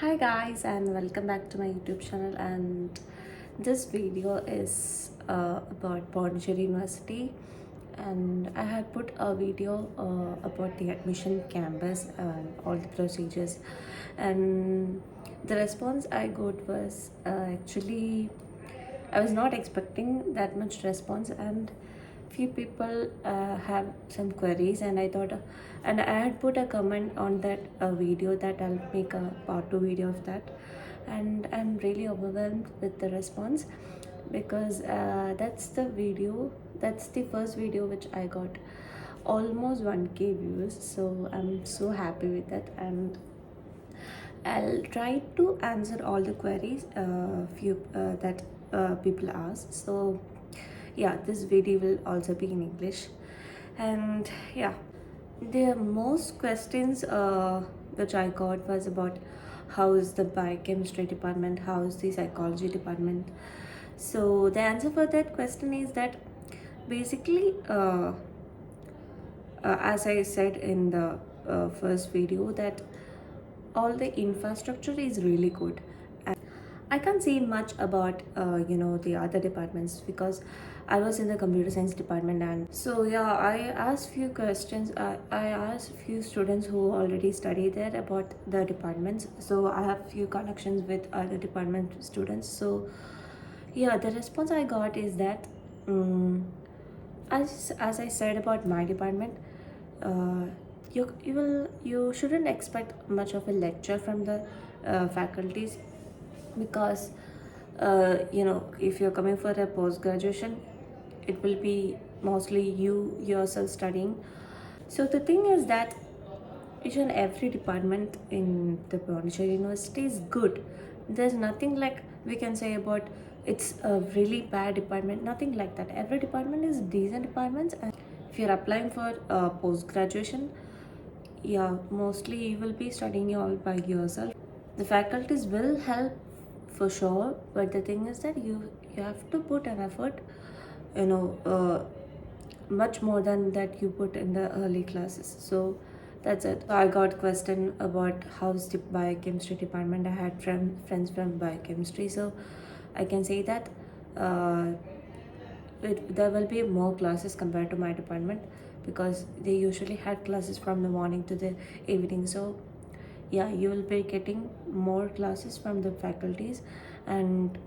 Hi guys, and welcome back to my YouTube channel. And this video is about Pondicherry University, and I had put a video about the admission campus and all the procedures, and the response I got was actually I was not expecting that much response, and few people have some queries, and I thought and I had put a comment on that video that I'll make a part 2 video of that. And I'm really overwhelmed with the response because that's the first video which I got almost 1k views, so I'm so happy with that. And I'll try to answer all the queries few that people ask. So yeah, this video will also be in English. And yeah, the most questions which I got was about how is the biochemistry department, how is the psychology department. So the answer for that question is that basically as I said in the first video, that all the infrastructure is really good. And I can't say much about the other departments because I was in the computer science department. And so yeah, I asked few questions. I asked few students who already study there about the departments, so I have few connections with other department students. So yeah, the response I got is that as I said about my department, uh, you shouldn't expect much of a lecture from the faculties, because if you're coming for a post graduation, it will be mostly you yourself studying. So the thing is that each and every department in the Pondicherry University is good. There's nothing like we can say about it's a really bad department, nothing like that. Every department is decent departments. And if you're applying for post graduation, yeah, mostly you will be studying all by yourself. The faculties will help for sure, but the thing is that you have to put an effort, you know uh, much more than that you put in the early classes. So that's it. I got question about how's the biochemistry department. I had friends from biochemistry, so I can say that uh, there will be more classes compared to my department, because they usually had classes from the morning to the evening. So yeah, you will be getting more classes from the faculties. And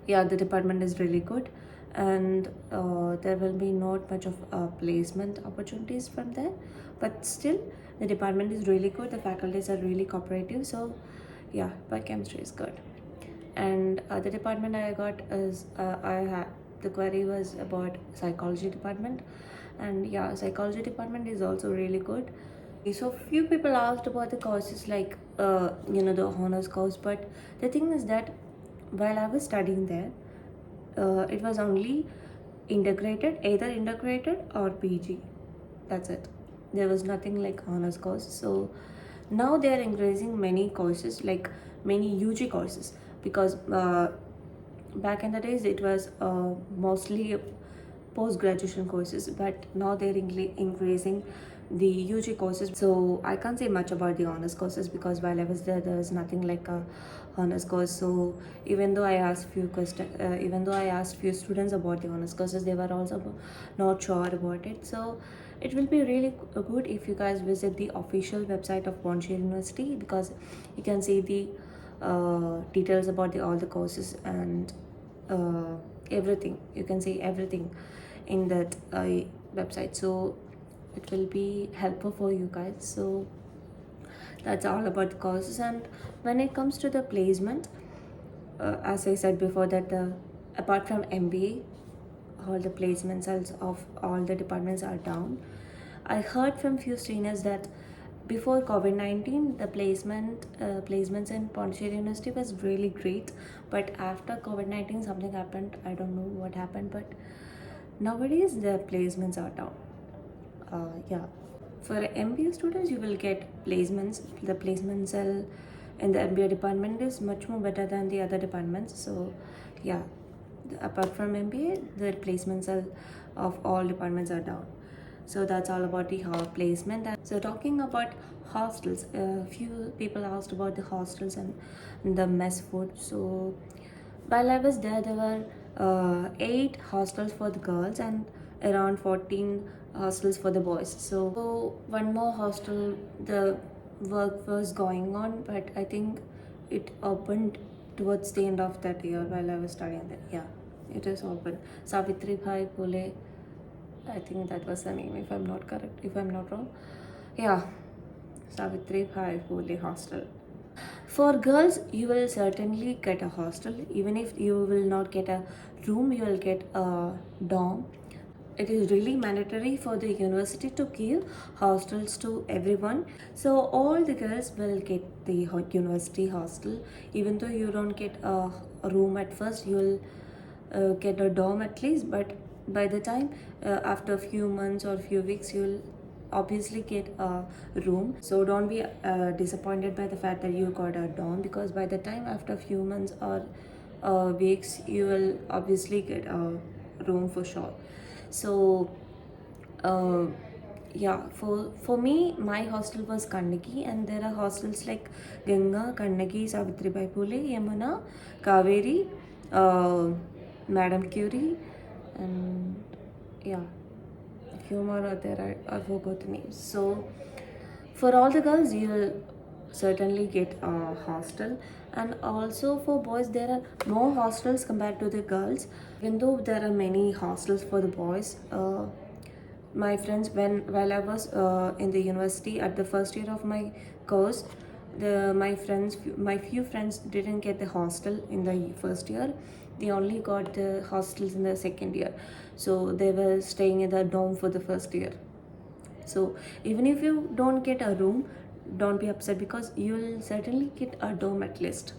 yeah, the department is really good. And there will be not much of placement opportunities from there, but still the department is really good, the faculties are really cooperative. So yeah, biochemistry is good. And the department I got is the query was about psychology department. And yeah, psychology department is also really good. So few people asked about the courses, like the honors course. But the thing is that while I was studying there, it was only integrated, either integrated or PG. That's it. There was nothing like honors course. So now they are increasing many courses, like many UG courses, because back in the days it was mostly post graduation courses, but now they're increasing the UG courses. So I can't say much about the honors courses, because while I was there was nothing like a honors course. So even though I asked few students about the honors courses, they were also not sure about it. So it will be really good if you guys visit the official website of Pondicherry University, because you can see the details about all the courses and everything. You can see everything in that website, so it will be helpful for you guys. So that's all about the courses. And when it comes to the placement, as I said before, that apart from MBA, all the placements of all the departments are down. I heard from few seniors that before COVID-19, the placements in Pondicherry University was really great, but after COVID-19 something happened. I don't know what happened, but nowadays the placements are down. Yeah, for MBA students you will get placements. The placement cell in the MBA department is much more better than the other departments. So yeah, apart from MBA, the placement cell of all departments are down. So that's all about the placement. So talking about hostels, a few people asked about the hostels and the mess food. So while I was there, there were 8 hostels for the girls and around 14 hostels for the boys. So one more hostel, the work was going on, but I think it opened towards the end of that year while I was studying there. Yeah, it is open. Savitri Bhai Pule, I think that was the name, if I'm not correct, if I'm not wrong. Yeah, Savitri Bhai Pule Hostel. For girls, you will certainly get a hostel. Even if you will not get a room, you will get a dorm. It is really mandatory for the university to give hostels to everyone. So all the girls will get the university hostel. Even though you don't get a room at first, you will get a dorm at least. But by the time after a few months or few weeks, you will obviously get a room. So don't be disappointed by the fact that you got a dorm, because by the time after a few months or weeks, you will obviously get a room for sure. So uh, yeah, for me, my hostel was Kannagi, and there are hostels like Ganga, Kannagi, Savitribai Phule, Yamuna, Kaveri, uh, Madam Curie, and yeah, a few more are there. I forgot the names. So for all the girls, you will certainly get a hostel, and also for boys, there are more hostels compared to the girls. Even though there are many hostels for the boys, my friends, when while I was in the university at the first year of my course, my few friends didn't get the hostel in the first year. They only got the hostels in the second year, so they were staying in the dorm for the first year. So even if you don't get a room, don't be upset, because you'll certainly get a dorm at least.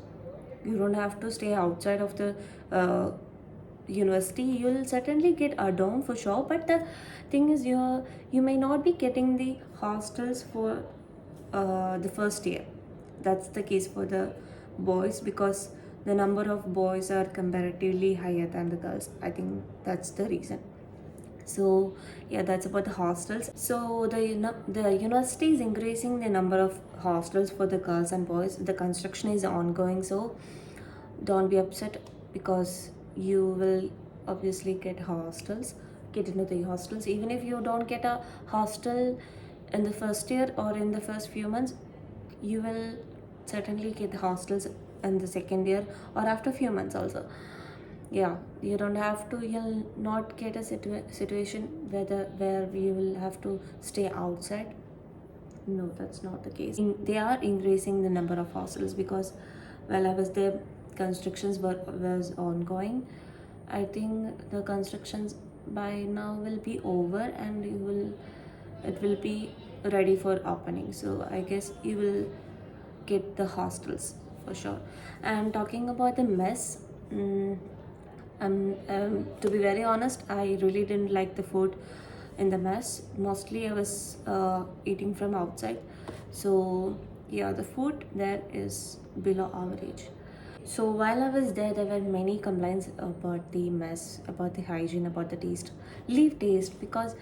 You don't have to stay outside of the uh, university. You'll certainly get a dorm for sure, but the thing is, you may not be getting the hostels for the first year. That's the case for the boys, because the number of boys are comparatively higher than the girls. I think that's the reason. So yeah, that's about the hostels. So the university is increasing the number of hostels for the girls and boys. The construction is ongoing, so don't be upset, because you will obviously get into the hostels. Even if you don't get a hostel in the first year or in the first few months, you will certainly get the hostels in the second year or after a few months also. Yeah, you don't have to, you'll not get a situation where we will have to stay outside. No, that's not the case. They are increasing the number of hostels, because while I was there, constructions was ongoing. I think the constructions by now will be over, and it will be ready for opening. So I guess you will get the hostels for sure. And talking about the mess, to be very honest, I really didn't like the food in the mess. Mostly, I was eating from outside. So yeah, the food there is below average. So while I was there were many complaints about the mess, about the hygiene, about the taste. Leave taste, because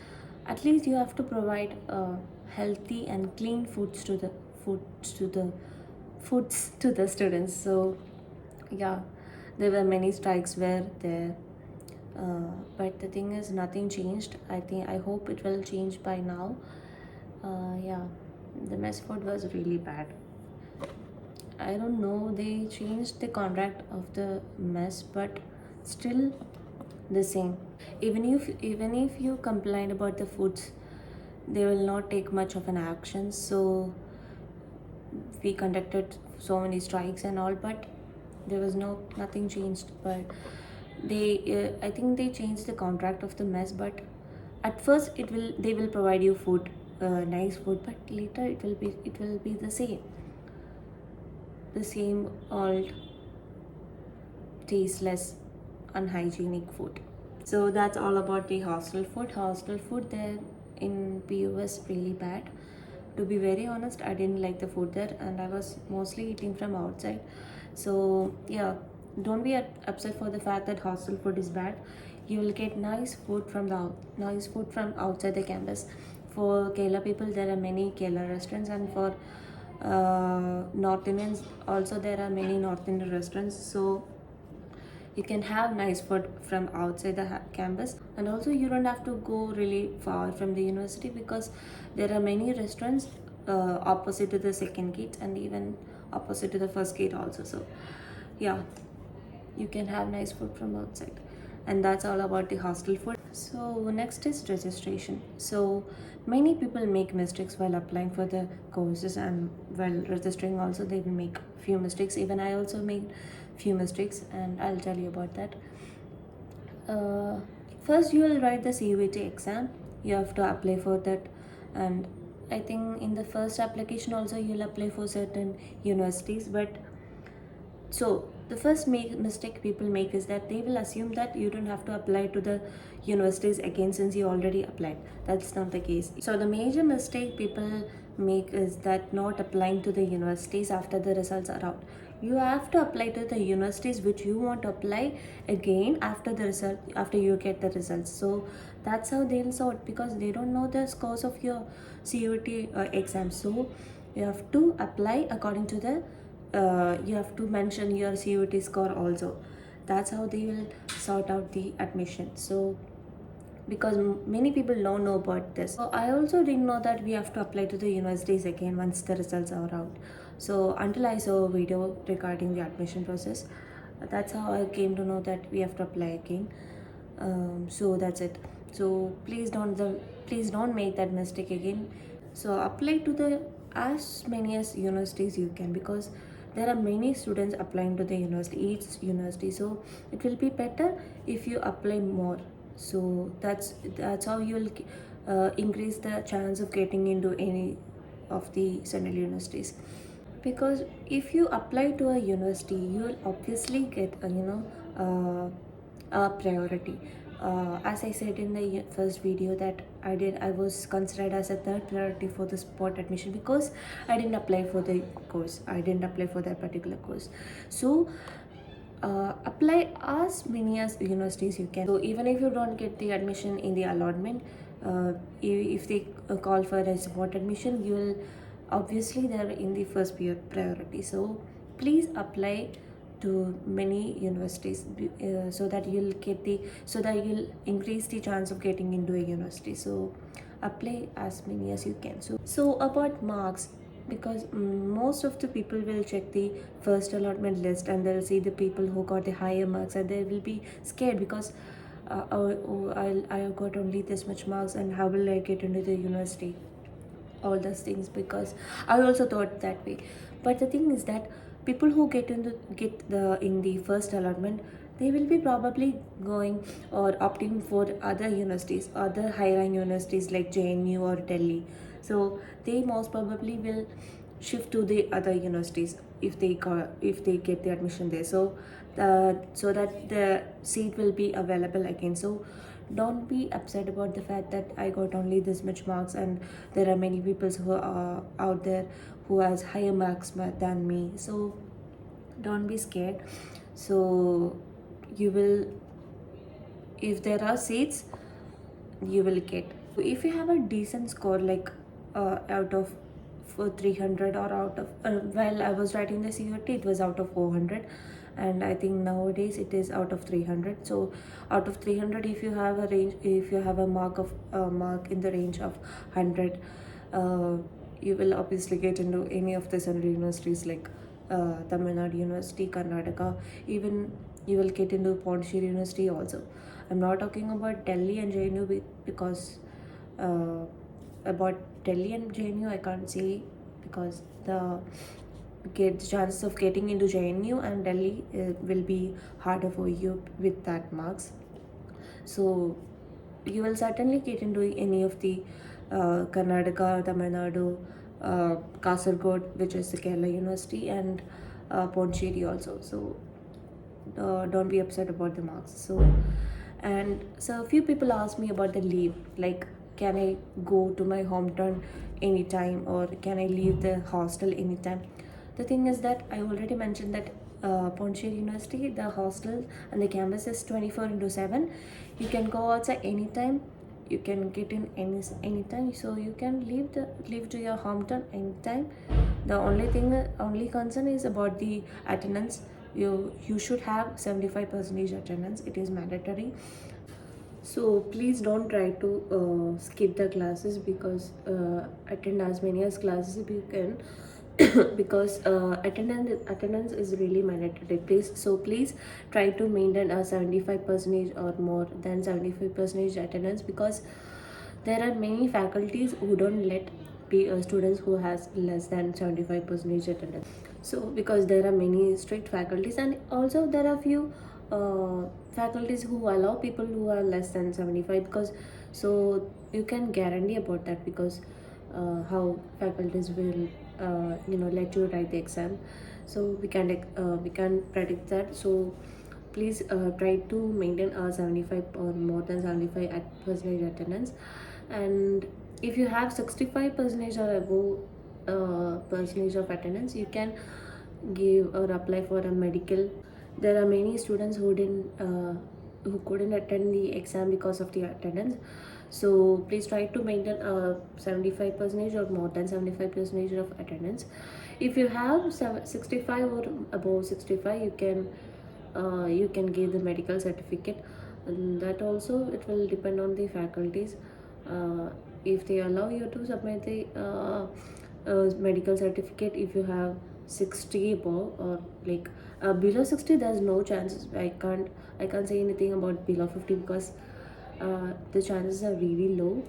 at least you have to provide healthy and clean foods to the foods to the students. So yeah, there were many strikes were there, but the thing is, nothing changed. I hope it will change by now. Yeah, the mess food was really bad. I don't know, they changed the contract of the mess, but still the same. Even if you complain about the foods, they will not take much of an action. So we conducted so many strikes and all, but there was nothing changed. But I think they changed the contract of the mess, but at first they will provide you food, nice food, but later it will be the same old tasteless unhygienic food. So that's all about the hostel food. Hostel food there in PU was really bad. To be very honest, I didn't like the food there, and I was mostly eating from outside. So yeah, don't be upset for the fact that hostel food is bad. you will get nice food from outside the campus. For Kerala people, there are many Kerala restaurants, and for North Indians also there are many North Indian restaurants. So you can have nice food from outside the campus, and also you don't have to go really far from the university because there are many restaurants opposite to the second gate and even opposite to the first gate also. So yeah, you can have nice food from outside. And that's all about the hostel food. So next is registration. So many people make mistakes while applying for the courses, and while registering also they will make few mistakes. Even I also made few mistakes, and I'll tell you about that. uh, First you will write the CUET exam. You have to apply for that, and I think in the first application also you'll apply for certain universities. But so the first mistake people make is that they will assume that you don't have to apply to the universities again since you already applied. That's not the case. So the major mistake people make is that not applying to the universities after the results are out. You have to apply to the universities which you want to apply again after the result, after you get the results. So that's how they'll sort, because they don't know the scores of your CUT exam. So you have to apply according to the you have to mention your CUT score also. That's how they will sort out the admission. So because many people don't know about this. So I also didn't know that we have to apply to the universities again once the results are out. So until I saw a video regarding the admission process, that's how I came to know that we have to apply again. So that's it. So please don't make that mistake again. So apply to the as many as universities you can, because there are many students applying to the each university. So it will be better if you apply more. So that's how you will increase the chance of getting into any of the central universities. Because if you apply to a university, you will obviously get a priority. As I said in the first video that I was considered as a third priority for the spot admission because I didn't apply for the course. I didn't apply for that particular course. So apply as many as universities you can. So even if you don't get the admission in the allotment, if they call for a support admission, you will obviously they're in the first priority. So please apply to many universities so that you'll increase the chance of getting into a university. So apply as many as you can. So about marks, because most of the people will check the first allotment list and they'll see the people who got the higher marks, and they will be scared because I got only this much marks, and how will I get into the university, all those things. Because I also thought that way. But the thing is that people who get the in the first allotment, they will be probably going or opting for other universities, other high rank universities like JNU or Delhi. So they most probably will shift to the other universities if they get the admission there. So so that the seat will be available again. So don't be upset about the fact that I got only this much marks, and there are many people who are out there who has higher marks than me. So don't be scared. So you will, if there are seats, you will get. If you have a decent score, like out of for 300 or out of while I was writing the CUT, it was out of 400, and I think nowadays it is out of 300. So out of 300, if you have a range, if you have a mark in the range of 100, you will obviously get into any of the central universities like Tamil Nadu University, Karnataka. Even you will get into Pondicherry University also. I'm not talking about Delhi and JNU because about Delhi and JNU I can't say, because the chances of getting into JNU and Delhi will be harder for you with that marks. So you will certainly get into any of the Karnataka, Tamil Nadu, Kasargod, which is the Kerala University, and Pondicherry also. So don't be upset about the marks. So a few people ask me about the leave, like can I go to my hometown anytime or can I leave the hostel anytime. The thing is that I already mentioned that Pondicherry University, the hostel and the campus is 24 into 7. You can go outside anytime. You can get in anytime, so you can leave to your hometown anytime. The only concern is about the attendance. You should have 75% attendance. It is mandatory. So please don't try to skip the classes, because attend as many as classes if you can. Because attendance is really mandatory. Please try to maintain a 75% or more than 75% attendance, because there are many faculties who don't let students who has less than 75% attendance. So because there are many strict faculties, and also there are few faculties who allow people who are less than 75, because so you can guarantee about that, because how faculties will let you write the exam. So we can predict that. So please try to maintain a 75 or more than 75 percentage attendance. And if you have 65 percentage or above percentage of attendance, you can give or apply for a medical. There are many students who couldn't attend the exam because of the attendance. So please try to maintain a 75% or more than 75% of attendance. If you have 65 or above 65, you can give the medical certificate. And that also, it will depend on the faculties. If they allow you to submit the medical certificate, if you have 60 above, or like below 60, there's no chances. I can't say anything about below 50, because the chances are really low.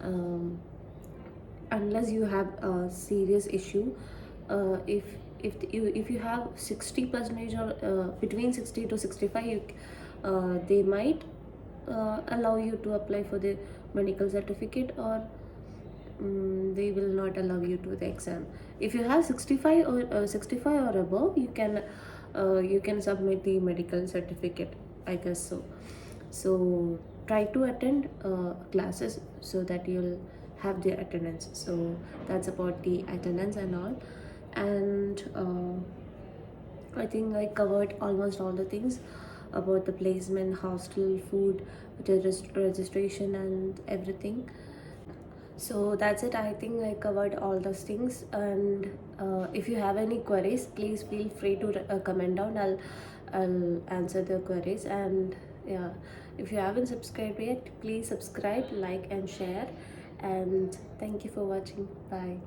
um, unless you have a serious issue. If you have 60 percentage, or between 60 to 65, they might allow you to apply for the medical certificate, or they will not allow you to the exam. If you have 65 or above, you can submit the medical certificate, I guess so. So try to attend classes, so that you'll have the attendance. So that's about the attendance and all. And I think I covered almost all the things about the placement, hostel, food, registration, and everything. So that's it. I think I covered all those things. And if you have any queries, please feel free to comment down. I'll answer the queries. And yeah, if you haven't subscribed yet, please subscribe, like, and share. And thank you for watching. Bye.